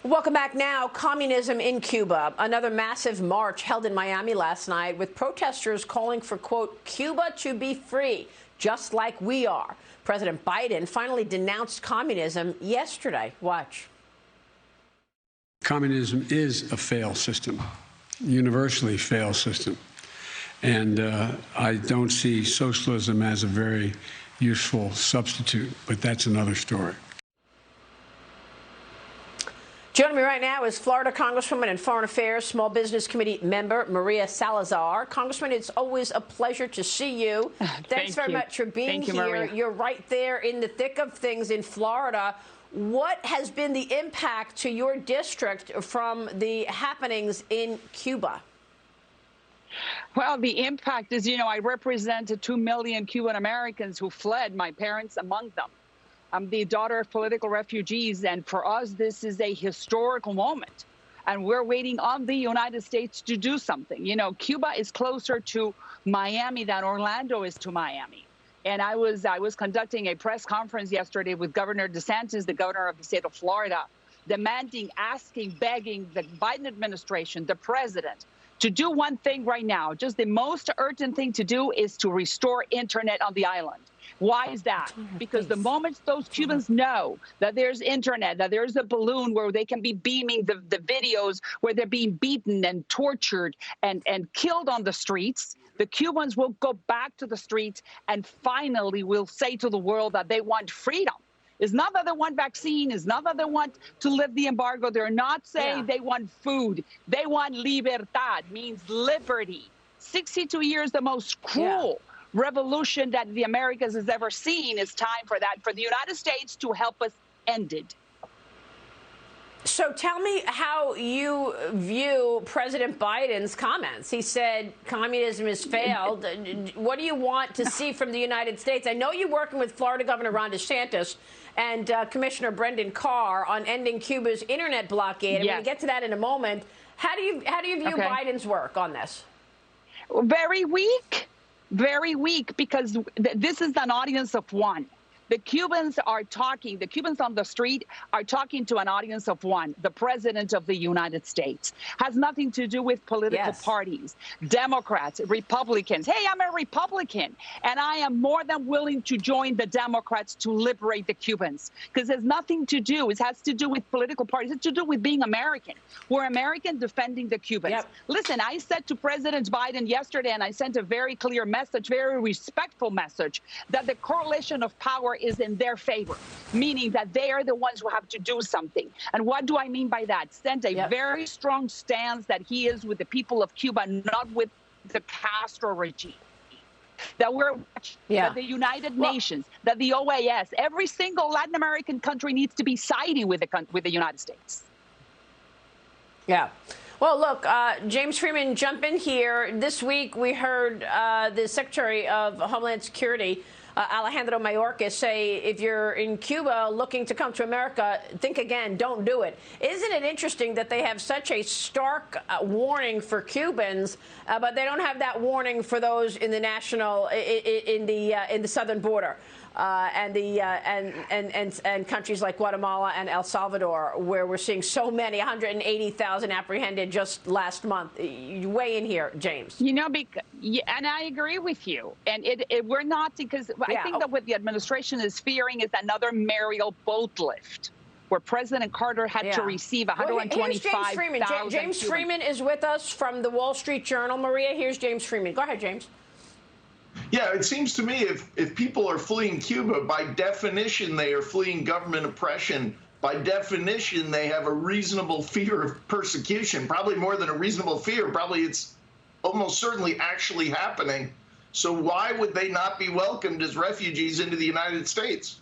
Welcome back now. Communism in Cuba. Another massive march held in Miami last night with protesters calling for, quote, Cuba to be free, just like we are. President Biden finally denounced communism yesterday. Watch. Communism is a failed system, universally failed system. And I don't see socialism as a very useful substitute, but that's another story. Joining me right now is Florida Congresswoman and Foreign Affairs Small Business Committee member Maria Salazar. Congressman, it's always a pleasure to see you. Thanks very much for being here. Maria. You're right there in the thick of things in Florida. What has been the impact to your district from the happenings in Cuba? Well, the impact is, I represent 2 million Cuban Americans who fled, my parents among them. I'm the daughter of political refugees, and for us, this is a historical moment. And we're waiting on the United States to do something. Cuba is closer to Miami than Orlando is to Miami. And I was conducting a press conference yesterday with Governor DeSantis, the governor of the state of Florida, demanding, asking, begging the Biden administration, the president, to do one thing right now. Just the most urgent thing to do is to restore internet on the island. Why is that? Because the moment those Cubans know that there's internet, that there's a balloon where they can be beaming the videos where they're being beaten and tortured and killed on the streets, the Cubans will go back to the streets and finally will say to the world that they want freedom. It's not that they want vaccine. It's not that they want to lift the embargo. They're not saying they want food. They want libertad, means liberty. 62 years, the most cruel revolution that the Americas has ever seen. Is time for that, for the United States to help us end it. So tell me how you view President Biden's comments. He said communism has failed. What do you want to see from the United States? I know you're working with Florida Governor Ron DeSantis and Commissioner Brendan Carr on ending Cuba's internet blockade. I'm going to get to that in a moment. How do you view Biden's work on this? Very weak, because this is an audience of one. The Cubans are talking, the Cubans on the street are talking to an audience of one, the president of the United States. Has nothing to do with political parties, Democrats, Republicans. Hey, I'm a Republican, and I am more than willing to join the Democrats to liberate the Cubans, because there's nothing to do. It has to do with political parties. It's to do with being American. We're American defending the Cubans. Listen, I said to President Biden yesterday, and I sent a very clear message, very respectful message, that the correlation of power is in their favor, meaning that they are the ones who have to do something. And what do I mean by that? Send a very strong stance that he is with the people of Cuba, not with the Castro regime. That we're that the United Nations, that the OAS, every single Latin American country needs to be siding with the United States. Yeah. Well, look, James Freeman, jump in here. This week we heard the Secretary of Homeland Security, Alejandro Mayorkas, say if you're in Cuba looking to come to America, think again, don't do it. Isn't it interesting that they have such a stark warning for Cubans, but they don't have that warning for those in the in the southern border? And countries like Guatemala and El Salvador, where we're seeing so many, 180,000 apprehended just last month. You weigh in here, James. And I agree with you. And we're not, because I think that what the administration is fearing is another Mariel boat lift, where President Carter had to receive 125,000. James Freeman is with us from the Wall Street Journal. Maria, here's James Freeman. Go ahead, James. Yeah, it seems to me if people are fleeing Cuba, by definition, they are fleeing government oppression. By definition, they have a reasonable fear of persecution, probably more than a reasonable fear. Probably it's almost certainly actually happening. So why would they not be welcomed as refugees into the United States?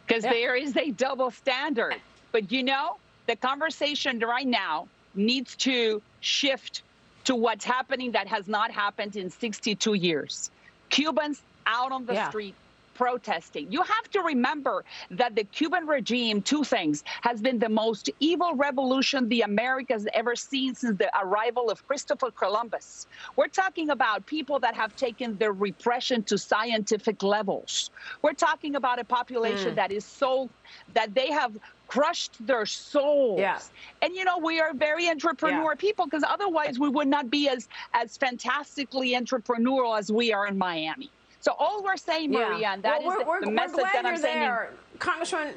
Because there is a double standard. But, the conversation right now needs to shift to what's happening that has not happened in 62 years. Cubans out on the street protesting. You have to remember that the Cuban regime, two things, has been the most evil revolution the Americas ever seen since the arrival of Christopher Columbus. We're talking about people that have taken their repression to scientific levels. We're talking about a population that is so that they have crushed their souls. Yeah. And, you know, we are very entrepreneur people, because otherwise we would not be as fantastically entrepreneurial as we are in Miami. So all we're saying, Maria, and that is the message that I'm saying. Congressman,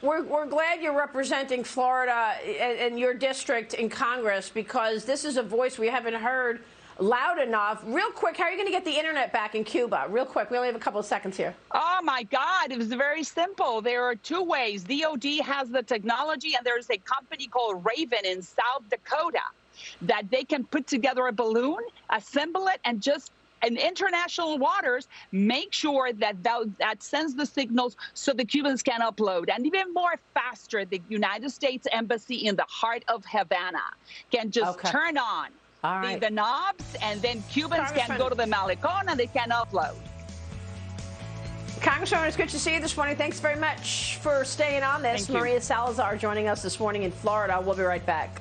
we're glad you're representing Florida and your district in Congress, because this is a voice we haven't heard loud enough. Real quick, how are you going to get the internet back in Cuba? Real quick, we only have a couple of seconds here. Oh, my God. It was very simple. There are two ways. DOD has the technology, and there's a company called Raven in South Dakota that they can put together a balloon, assemble it, and just in international waters, make sure that that sends the signals so the Cubans can upload. And even more faster, the United States Embassy in the heart of Havana can just turn on the knobs, and then Cubans can go to the Malecón and they can upload. Congresswoman, it's good to see you this morning. Thanks very much for staying on this. Maria Salazar joining us this morning in Florida. We'll be right back.